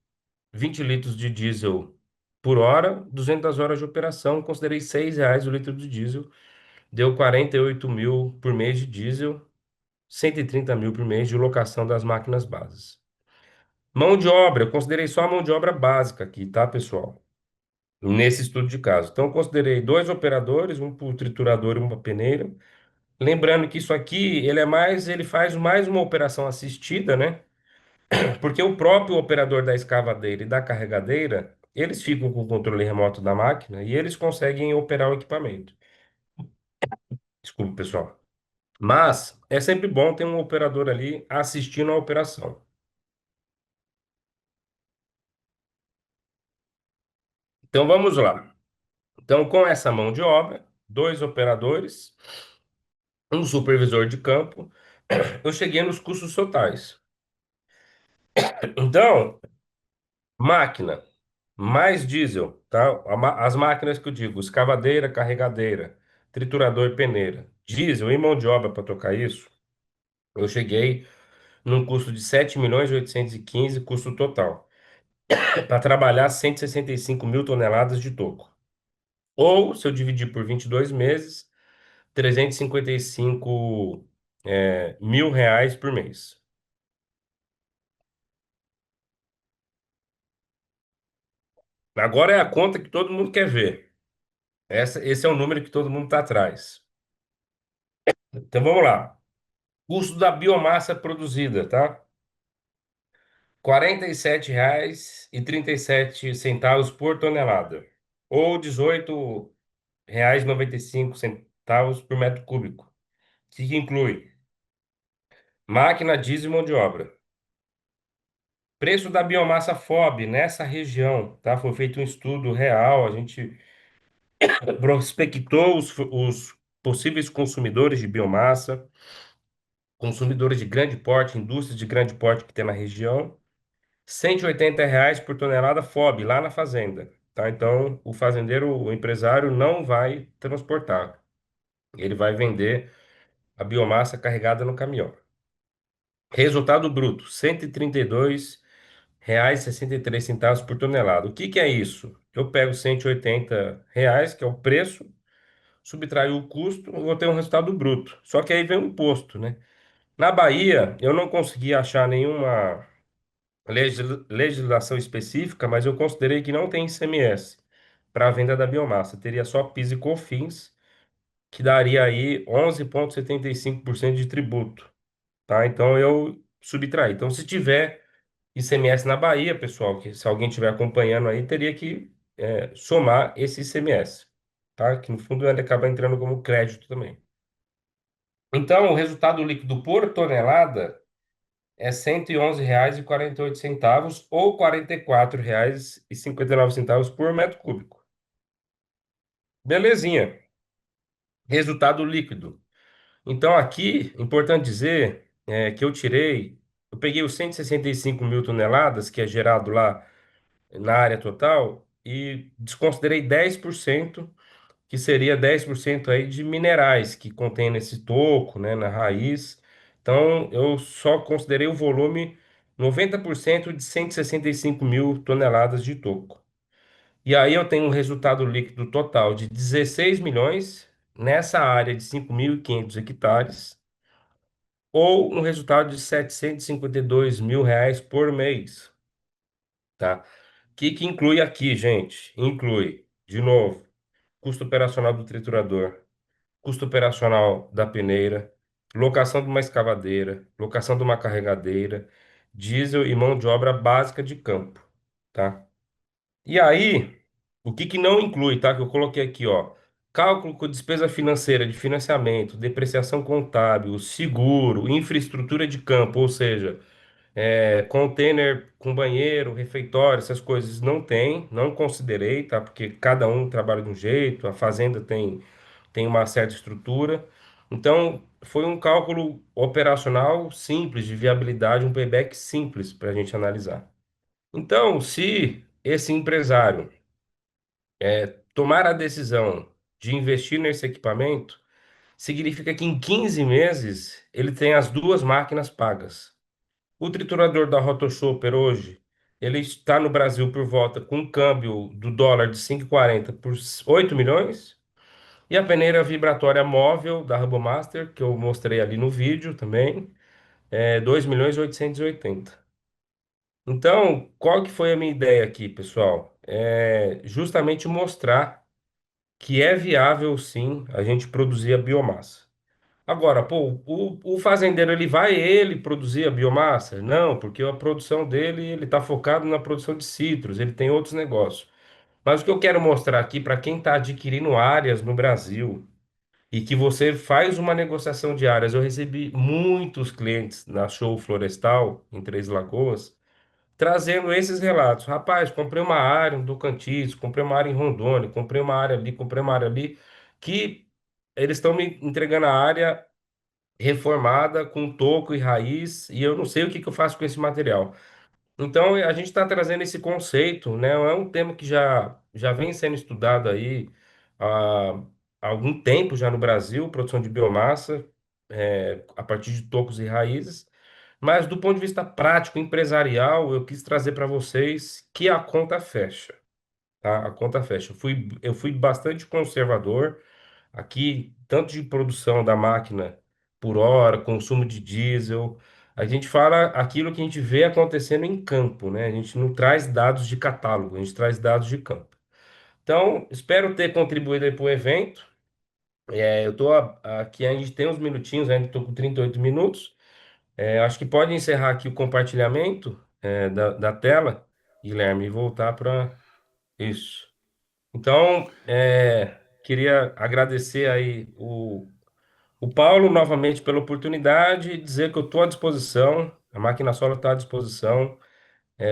20 litros de diesel por hora, 200 horas de operação, considerei R$ 6 o litro de diesel, deu 48.000 por mês de diesel, 130.000 por mês de locação das máquinas bases. Mão de obra, eu considerei só a mão de obra básica aqui, tá, pessoal? Nesse estudo de caso. Então, eu considerei dois operadores, um para triturador e uma peneira. Lembrando que isso aqui, ele faz mais uma operação assistida, né? Porque o próprio operador da escavadeira e da carregadeira, eles ficam com o controle remoto da máquina e eles conseguem operar o equipamento. Desculpa, pessoal. Mas é sempre bom ter um operador ali assistindo a operação. Então vamos lá. Então, com essa mão de obra, dois operadores, um supervisor de campo, eu cheguei nos custos totais. Então, máquina, mais diesel, tá? As máquinas que eu digo, escavadeira, carregadeira, triturador e peneira, diesel e mão de obra para tocar isso, eu cheguei num custo de 7.815.000 custo total, para trabalhar 165 mil toneladas de toco. Ou, se eu dividir por 22 meses, 355 mil reais por mês. Agora é a conta que todo mundo quer ver. Esse é o número que todo mundo está atrás. Então vamos lá. Custo da biomassa produzida, tá? R$ 47,37 por tonelada. Ou R$ 18,95 por metro cúbico. O que inclui? Máquina, diesel e mão de obra. Preço da biomassa FOB nessa região, tá? Foi feito um estudo real, a gente prospectou os possíveis consumidores de biomassa, consumidores de grande porte, indústrias de grande porte que tem na região. R$ 180 por tonelada FOB, lá na fazenda, tá? Então, o fazendeiro, o empresário não vai transportar. Ele vai vender a biomassa carregada no caminhão. Resultado bruto, R$ 132,63 por tonelada. O que que é isso? Eu pego R$ 180, que é o preço, subtraio o custo, eu vou ter um resultado bruto. Só que aí vem o imposto, né? Na Bahia, eu não consegui achar nenhuma legislação específica, mas eu considerei que não tem ICMS para a venda da biomassa. Teria só PIS e COFINS, que daria aí 11,75% de tributo, tá? Então eu subtraí. Então, se tiver ICMS na Bahia, pessoal, que se alguém estiver acompanhando aí, teria que somar esse ICMS, tá? Que no fundo ele acaba entrando como crédito também. Então, o resultado líquido por tonelada é R$ 111,48 ou R$ 44,59 por metro cúbico. Belezinha. Resultado líquido. Então, aqui, importante dizer que eu peguei os 165 mil toneladas, que é gerado lá na área total, e desconsiderei 10%, que seria 10% aí de minerais que contém nesse toco, né, na raiz. Então, eu só considerei o volume 90% de 165 mil toneladas de toco. E aí eu tenho um resultado líquido total de 16 milhões nessa área de 5.500 hectares, ou um resultado de 752 mil reais por mês, tá? O que inclui aqui, gente? Inclui, de novo, custo operacional do triturador, custo operacional da peneira, locação de uma escavadeira, locação de uma carregadeira, diesel e mão de obra básica de campo, tá? E aí, o que que não inclui, tá? Que eu coloquei aqui, ó. Cálculo com despesa financeira de financiamento, depreciação contábil, seguro, infraestrutura de campo, ou seja, container com banheiro, refeitório, essas coisas não tem, não considerei, tá? Porque cada um trabalha de um jeito, a fazenda tem uma certa estrutura. Então, foi um cálculo operacional simples, de viabilidade, um payback simples para a gente analisar. Então, se esse empresário tomar a decisão de investir nesse equipamento, significa que em 15 meses ele tem as duas máquinas pagas. O triturador da Rotoshopper hoje, ele está no Brasil por volta com um câmbio do dólar de 5,40 por 8 milhões. E a peneira vibratória móvel da RoboMaster, que eu mostrei ali no vídeo também, é 2.880.000. Então, qual que foi a minha ideia aqui, pessoal? É justamente mostrar que é viável, sim, a gente produzir a biomassa. Agora, pô, o fazendeiro ele produzir a biomassa? Não, porque a produção dele ele está focado na produção de citros, ele tem outros negócios. Mas o que eu quero mostrar aqui para quem está adquirindo áreas no Brasil e que você faz uma negociação de áreas, eu recebi muitos clientes na Show Florestal em Três Lagoas trazendo esses relatos. Rapaz, comprei uma área em Tocantins, comprei uma área em Rondônia, comprei uma área ali, comprei uma área ali, que eles estão me entregando a área reformada com toco e raiz, e eu não sei o que que eu faço com esse material. Então, a gente está trazendo esse conceito, né? É um tema que já vem sendo estudado aí há algum tempo já no Brasil, produção de biomassa, a partir de tocos e raízes. Mas do ponto de vista prático, empresarial, eu quis trazer para vocês que a conta fecha, tá? A conta fecha. Eu fui bastante conservador aqui, tanto de produção da máquina por hora, consumo de diesel. A gente fala aquilo que a gente vê acontecendo em campo, né? A gente não traz dados de catálogo, a gente traz dados de campo. Então, espero ter contribuído aí para o evento. Eu estou aqui, a gente tem uns minutinhos, ainda estou com 38 minutos. Acho que pode encerrar aqui o compartilhamento, da tela, Guilherme, e voltar para isso. Então, queria agradecer aí o Paulo novamente pela oportunidade e dizer que eu estou à disposição, a Máquina Solo está à disposição,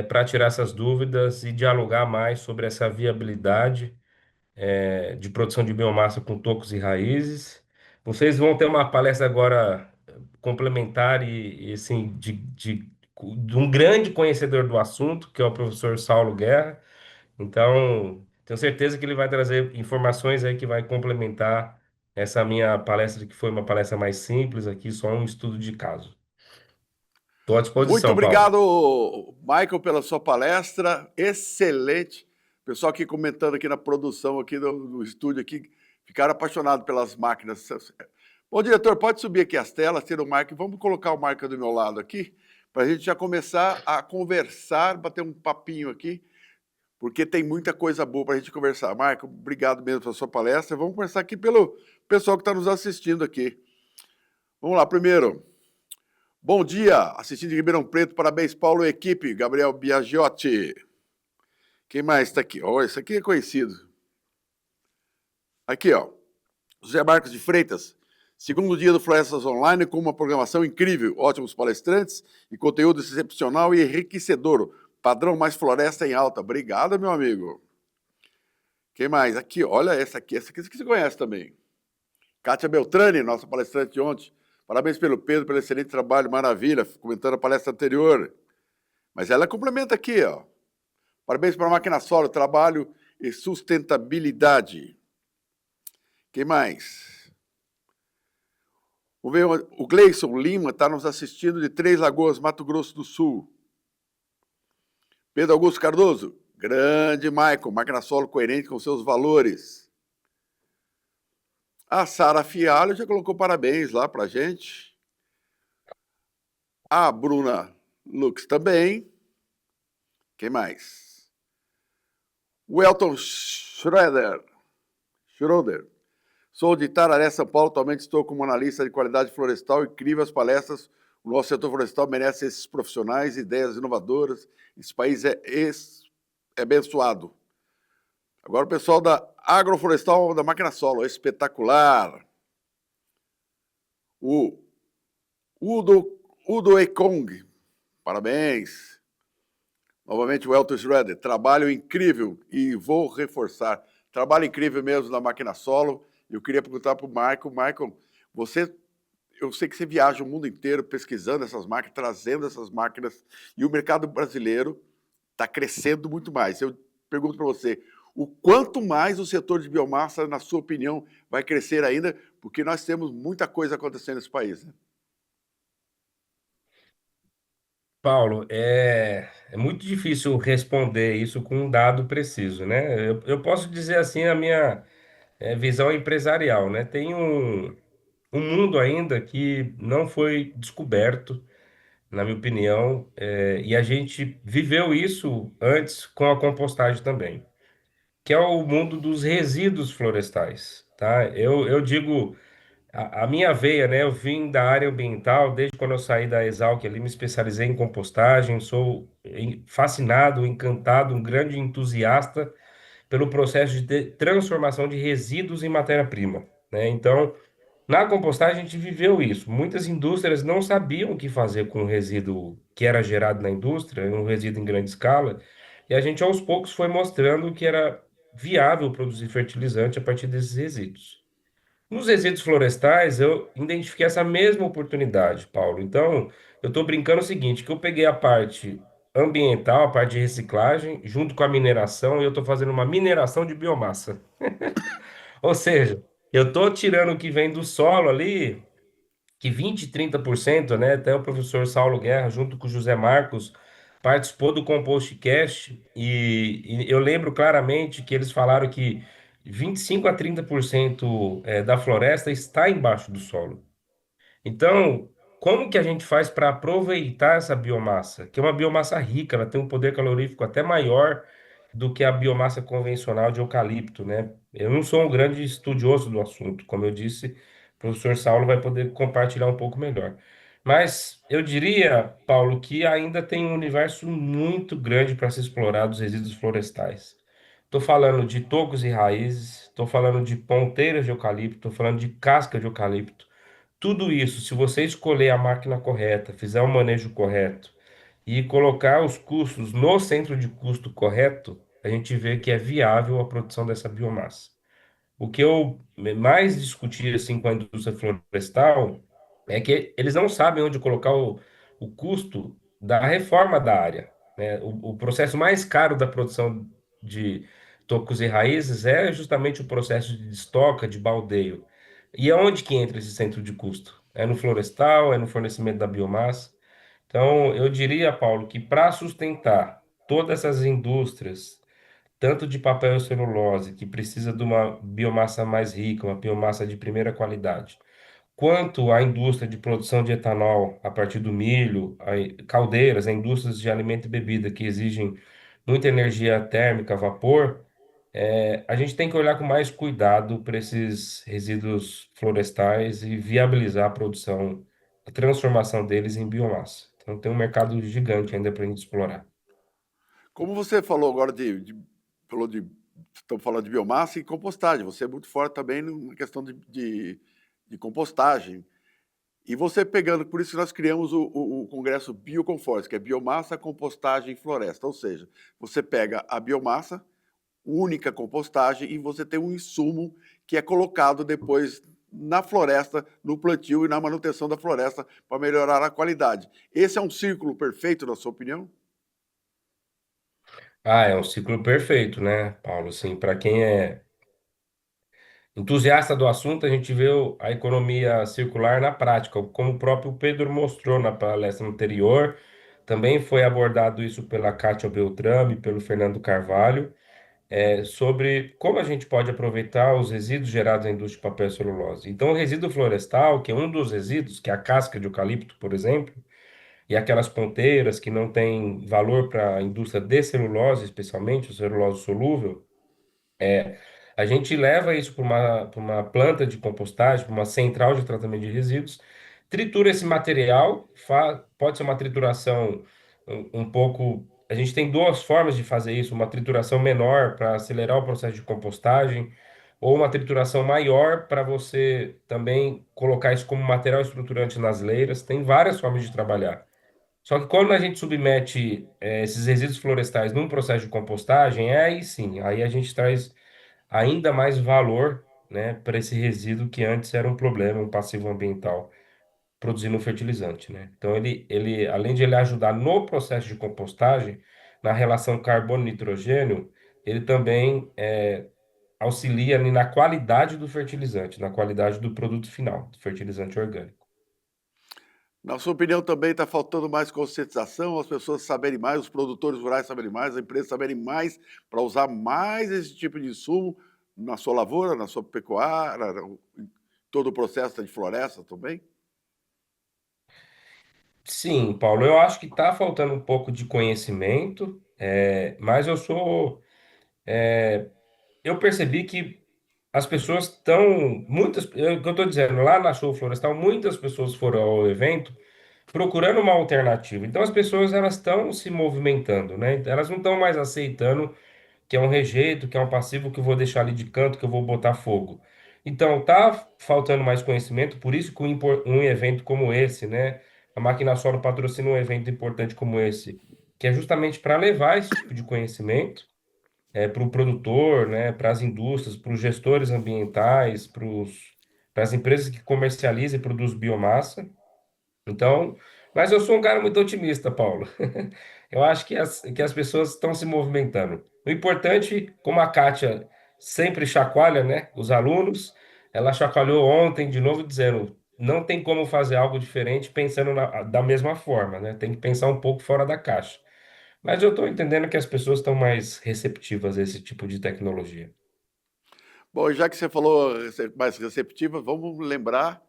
para tirar essas dúvidas e dialogar mais sobre essa viabilidade, de produção de biomassa com tocos e raízes. Vocês vão ter uma palestra agora complementar assim, de um grande conhecedor do assunto, que é o professor Saulo Guerra. Então, tenho certeza que ele vai trazer informações aí que vai complementar essa minha palestra, que foi uma palestra mais simples aqui, só um estudo de caso. Estou à Muito disposição, Paulo. obrigado, Michael, pela sua palestra. Excelente. Pessoal aqui comentando aqui na produção aqui do estúdio aqui, ficaram apaixonados pelas máquinas. Bom, diretor, pode subir aqui as telas, ter o Michael. Vamos colocar o Michael do meu lado aqui, para a gente já começar a conversar, bater um papinho aqui, porque tem muita coisa boa para a gente conversar. Michael, obrigado mesmo pela sua palestra. Vamos começar aqui pelo pessoal que está nos assistindo aqui. Vamos lá, primeiro. Bom dia, assistindo de Ribeirão Preto, parabéns, Paulo e equipe, Gabriel Biagiotti. Quem mais está aqui? Oh, esse aqui é conhecido. Aqui, ó, José Marcos de Freitas, segundo dia do Florestas Online, com uma programação incrível, ótimos palestrantes e conteúdo excepcional e enriquecedor. Padrão mais floresta em alta. Obrigado, meu amigo. Quem mais? Aqui, olha essa aqui você conhece também. Kátia Beltrani, nossa palestrante de ontem. Parabéns pelo Pedro, pelo excelente trabalho, maravilha, comentando a palestra anterior. Mas ela complementa aqui, ó. Parabéns para a Máquina Solo, trabalho e sustentabilidade. Quem mais? Vamos ver, o Gleison Lima está nos assistindo de Três Lagoas, Mato Grosso do Sul. Pedro Augusto Cardoso, grande Michael, Máquina Solo coerente com seus valores. A Sara Fialho já colocou parabéns lá pra gente. A Bruna Lux também. Quem mais? O Elton Schroeder. Sou de Itararé, São Paulo. Atualmente estou como analista de qualidade florestal. Incrível as palestras. O nosso setor florestal merece esses profissionais, ideias inovadoras. Esse país é abençoado. Agora o pessoal da Agroflorestal da Máquina Solo, espetacular. O Udo Ekong, parabéns. Novamente o Elton Schroeder, trabalho incrível e vou reforçar. Trabalho incrível mesmo na Máquina Solo. Eu queria perguntar para o Michael, eu sei que você viaja o mundo inteiro pesquisando essas máquinas, trazendo essas máquinas, e o mercado brasileiro está crescendo muito mais. Eu pergunto para você, o quanto mais o setor de biomassa, na sua opinião, vai crescer ainda, porque nós temos muita coisa acontecendo nesse país, né? Paulo, é muito difícil responder isso com um dado preciso, né? Eu posso dizer assim a minha visão empresarial, né? Tem um mundo ainda que não foi descoberto, na minha opinião, e a gente viveu isso antes com a compostagem também, que é o mundo dos resíduos florestais, tá? Eu digo, a minha veia, né? Eu vim da área ambiental, desde quando eu saí da Exalc ali, me especializei em compostagem, sou fascinado, encantado, um grande entusiasta pelo processo de transformação de resíduos em matéria-prima, né? Então, na compostagem, a gente viveu isso. Muitas indústrias não sabiam o que fazer com o resíduo que era gerado na indústria, um resíduo em grande escala, e a gente aos poucos foi mostrando que era viável produzir fertilizante a partir desses resíduos. Nos resíduos florestais, eu identifiquei essa mesma oportunidade, Paulo. Então, eu estou brincando o seguinte, que eu peguei a parte ambiental, a parte de reciclagem, junto com a mineração, e eu estou fazendo uma mineração de biomassa. Ou seja, eu estou tirando o que vem do solo ali, que 20, 30%, né? Até o professor Saulo Guerra, junto com o José Marcos, participou do CompostCast e eu lembro claramente que eles falaram que 25 a 30% da floresta está embaixo do solo. Então, como que a gente faz para aproveitar essa biomassa? Que é uma biomassa rica, ela tem um poder calorífico até maior do que a biomassa convencional de eucalipto, né? Eu não sou um grande estudioso do assunto, como eu disse, o professor Saulo vai poder compartilhar um pouco melhor. Mas eu diria, Paulo, que ainda tem um universo muito grande para se explorar dos resíduos florestais. Estou falando de tocos e raízes, estou falando de ponteiras de eucalipto, estou falando de casca de eucalipto. Tudo isso, se você escolher a máquina correta, fizer o manejo correto e colocar os custos no centro de custo correto, a gente vê que é viável a produção dessa biomassa. O que eu mais discuti assim com a indústria florestal é que eles não sabem onde colocar o custo da reforma da área, né? O processo mais caro da produção de tocos e raízes é justamente o processo de estoca, de baldeio. E é onde que entra esse centro de custo? É no florestal, é no fornecimento da biomassa. Então, eu diria, Paulo, que para sustentar todas essas indústrias tanto de papel e celulose, que precisa de uma biomassa mais rica, uma biomassa de primeira qualidade, quanto a indústria de produção de etanol a partir do milho, caldeiras, indústrias de alimento e bebida que exigem muita energia térmica, vapor, a gente tem que olhar com mais cuidado para esses resíduos florestais e viabilizar a produção, a transformação deles em biomassa. Então tem um mercado gigante ainda para a gente explorar. Como você falou agora falou de, estamos falando de biomassa e compostagem, você é muito forte também na questão de compostagem. E você pegando, por isso que nós criamos o Congresso Bioconforte, que é biomassa, compostagem e floresta. Ou seja, você pega a biomassa, única compostagem, e você tem um insumo que é colocado depois na floresta, no plantio e na manutenção da floresta para melhorar a qualidade. Esse é um círculo perfeito, na sua opinião? Ah, é um ciclo perfeito, né, Paulo? Assim, para quem é entusiasta do assunto, a gente vê a economia circular na prática, como o próprio Pedro mostrou na palestra anterior. Também foi abordado isso pela Kátia Beltrame, pelo Fernando Carvalho, sobre como a gente pode aproveitar os resíduos gerados na indústria de papel e celulose. Então, o resíduo florestal, que é um dos resíduos, que é a casca de eucalipto, por exemplo, e aquelas ponteiras que não têm valor para a indústria de celulose, especialmente, o celulose solúvel, a gente leva isso para uma planta de compostagem, para uma central de tratamento de resíduos, tritura esse material, pode ser uma trituração um pouco. A gente tem duas formas de fazer isso: uma trituração menor para acelerar o processo de compostagem, ou uma trituração maior para você também colocar isso como material estruturante nas leiras. Tem várias formas de trabalhar. Só que quando a gente submete esses resíduos florestais num processo de compostagem, aí sim, aí a gente traz ainda mais valor, né, para esse resíduo que antes era um problema, um passivo ambiental, produzindo um fertilizante, né? Então além de ele ajudar no processo de compostagem, na relação carbono-nitrogênio, ele também auxilia ali na qualidade do fertilizante, na qualidade do produto final, do fertilizante orgânico. Na sua opinião, também está faltando mais conscientização, as pessoas saberem mais, os produtores rurais saberem mais, as empresas saberem mais para usar mais esse tipo de insumo na sua lavoura, na sua pecuária, em todo o processo de floresta também? Sim, Paulo, eu acho que está faltando um pouco de conhecimento, mas eu percebi que as pessoas estão, o que eu estou dizendo, lá na Show Florestal, muitas pessoas foram ao evento procurando uma alternativa. Então as pessoas elas estão se movimentando, né? Elas não estão mais aceitando que é um rejeito, que é um passivo que eu vou deixar ali de canto, que eu vou botar fogo. Então, tá faltando mais conhecimento, por isso que um evento como esse, né? A Máquina Solo patrocina um evento importante como esse, que é justamente para levar esse tipo de conhecimento para o produtor, né? Para as indústrias, para os gestores ambientais, para as empresas que comercializam e produzem biomassa. Então, mas eu sou um cara muito otimista, Paulo. Eu acho que as pessoas estão se movimentando. O importante, como a Kátia sempre chacoalha, né, os alunos, ela chacoalhou ontem de novo dizendo, não tem como fazer algo diferente pensando da mesma forma, né? Tem que pensar um pouco fora da caixa. Mas eu estou entendendo que as pessoas estão mais receptivas a esse tipo de tecnologia. Bom, já que você falou mais receptiva, vamos lembrar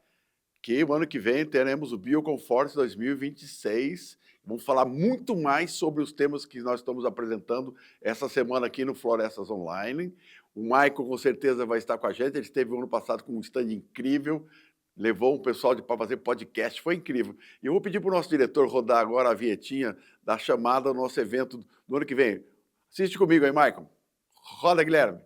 que o ano que vem teremos o Bioconforte 2026. Vamos falar muito mais sobre os temas que nós estamos apresentando essa semana aqui no Florestas Online. O Michael com certeza vai estar com a gente. Ele esteve no ano passado com um stand incrível, levou um pessoal para fazer podcast, foi incrível. E eu vou pedir para o nosso diretor rodar agora a vinhetinha da chamada do nosso evento do ano que vem. Assiste comigo aí, Michael. Roda, Guilherme.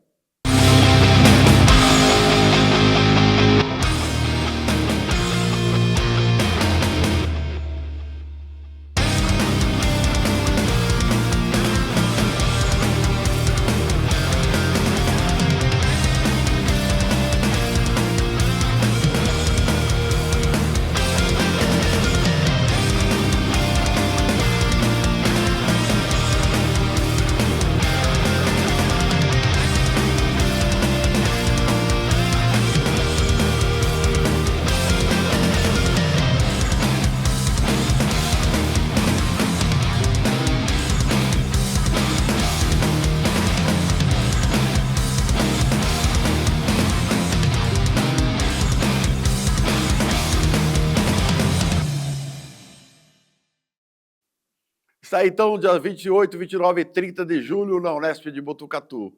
Está aí, então, dia 28, 29 e 30 de julho na Unesp de Botucatu.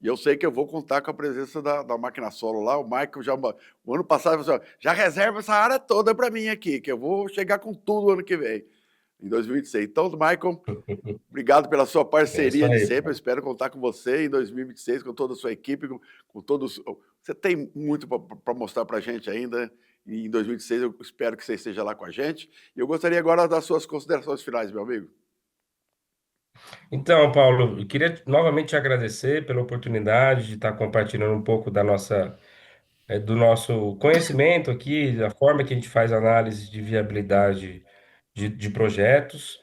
E eu sei que eu vou contar com a presença da Máquina Solo lá. O Michael já, o ano passado, falou assim, já reserva essa área toda para mim aqui, que eu vou chegar com tudo ano que vem, em 2026. Então, Michael, obrigado pela sua É isso parceria de aí, sempre. Eu Paulo. espero contar com você em 2026, com toda a sua equipe, com todos. Você tem muito para mostrar para a gente ainda. E em 2026 eu espero que você esteja lá com a gente. E eu gostaria agora das suas considerações finais, meu amigo. Então, Paulo, eu queria novamente te agradecer pela oportunidade de estar compartilhando um pouco do nosso conhecimento aqui, da forma que a gente faz análise de viabilidade de projetos.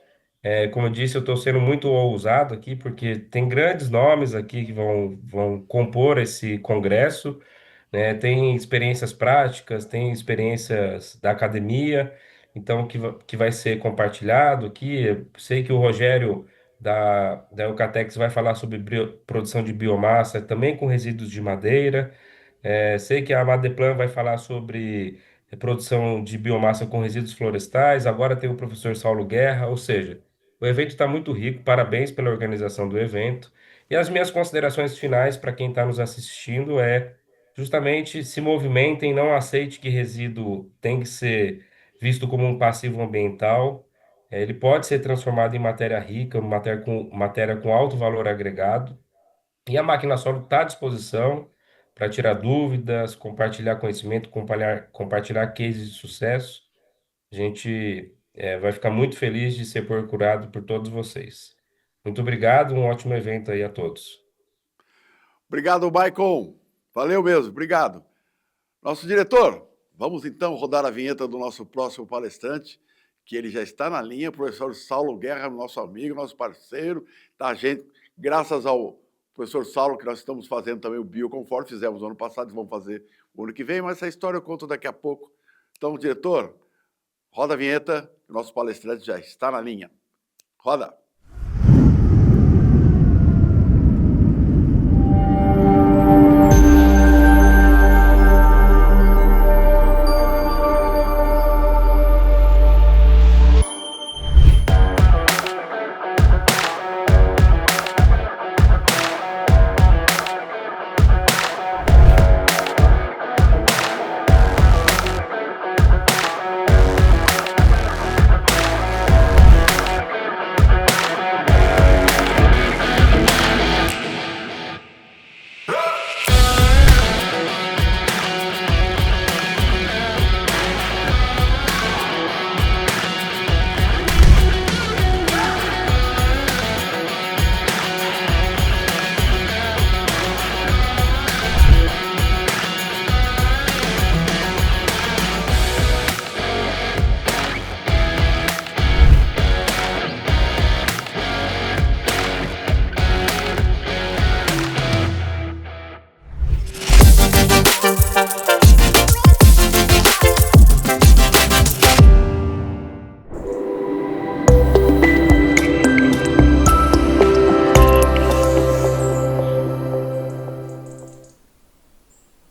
Como eu disse, eu estou sendo muito ousado aqui, porque tem grandes nomes aqui que vão compor esse congresso, né? Tem experiências práticas, tem experiências da academia, então que vai ser compartilhado aqui. Eu sei que o Rogério da Eucatex vai falar sobre produção de biomassa, também com resíduos de madeira. Sei que a Madeplan vai falar sobre produção de biomassa com resíduos florestais. Agora tem o professor Saulo Guerra, ou seja, o evento está muito rico. Parabéns pela organização do evento. E as minhas considerações finais para quem está nos assistindo é justamente se movimentem, não aceite que resíduo tem que ser visto como um passivo ambiental. Ele pode ser transformado em matéria rica, matéria com alto valor agregado. E a máquina solo está à disposição para tirar dúvidas, compartilhar conhecimento, compartilhar cases de sucesso. A gente vai ficar muito feliz de ser procurado por todos vocês. Muito obrigado, um ótimo evento aí a todos. Obrigado, Michael. Valeu mesmo, obrigado. Nosso diretor, vamos então rodar a vinheta do nosso próximo palestrante, que ele já está na linha, o professor Saulo Guerra, nosso amigo, nosso parceiro, tá, gente? Graças ao professor Saulo, que nós estamos fazendo também o Bioconforte, fizemos no ano passado e vamos fazer o ano que vem, mas essa história eu conto daqui a pouco. Então, diretor, roda a vinheta, o nosso palestrante já está na linha. Roda!